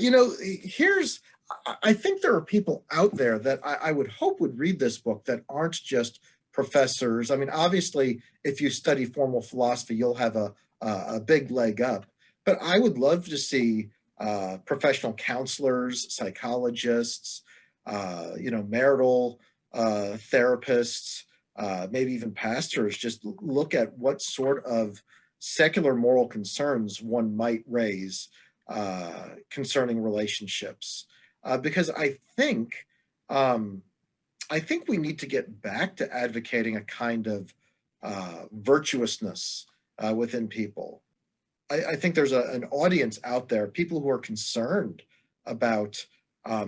I think there are people out there that I would hope would read this book that aren't just professors. I mean, obviously, if you study formal philosophy, you'll have a big leg up. But I would love to see professional counselors, psychologists, marital therapists, maybe even pastors just look at what sort of secular moral concerns one might raise concerning relationships, because I think we need to get back to advocating a kind of virtuousness within people. I think there's an audience out there, people who are concerned about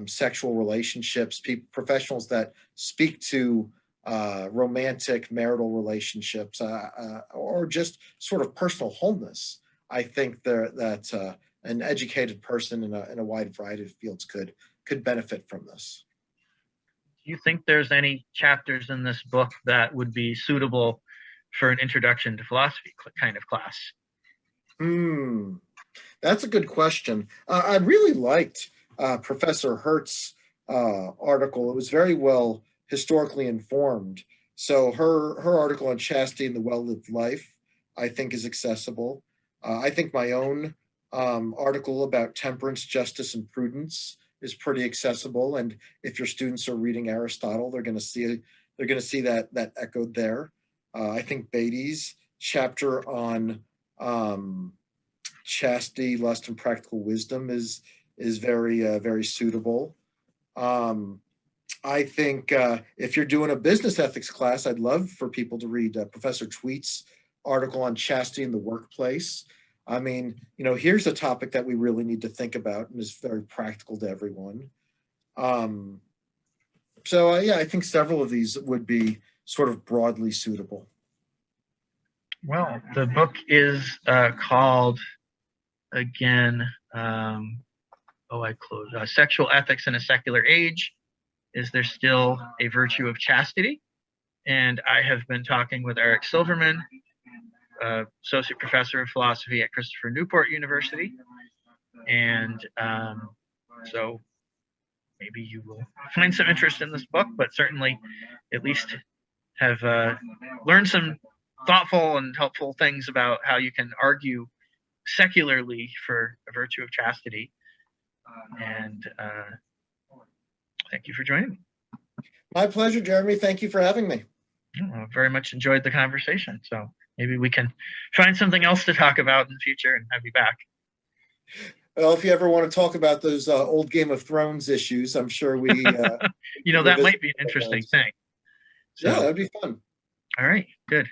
sexual relationships, professionals that speak to romantic marital relationships, or just sort of personal wholeness. I think that an educated person in a wide variety of fields could benefit from this. Do you think there's any chapters in this book that would be suitable for an introduction to philosophy kind of class? That's a good question. I really liked Professor Hertz's article. It was very well historically informed. So her article on chastity and the well-lived life, I think, is accessible. I think my own article about temperance, justice, and prudence is pretty accessible. And if your students are reading Aristotle, they're going to see that echoed there. I think Beatty's chapter on chastity, lust, and practical wisdom is very suitable. I think if you're doing a business ethics class, I'd love for people to read Professor Tweet's article on chastity in the workplace. I mean, here's a topic that we really need to think about and is very practical to everyone. Yeah, I think several of these would be sort of broadly suitable. Well, the book is called, again, I closed. Sexual Ethics in a Secular Age. Is there still a virtue of chastity? And I have been talking with Eric Silverman, associate professor of philosophy at Christopher Newport University. And so maybe you will find some interest in this book, but certainly at least have learned some thoughtful and helpful things about how you can argue secularly for a virtue of chastity. And thank you for joining me. My pleasure, Jeremy. Thank you for having me. I very much enjoyed the conversation. So maybe we can find something else to talk about in the future and have you back. Well, if you ever want to talk about those old Game of Thrones issues, I'm sure we. That might be an interesting thing. So, yeah, that'd be fun. All right, good.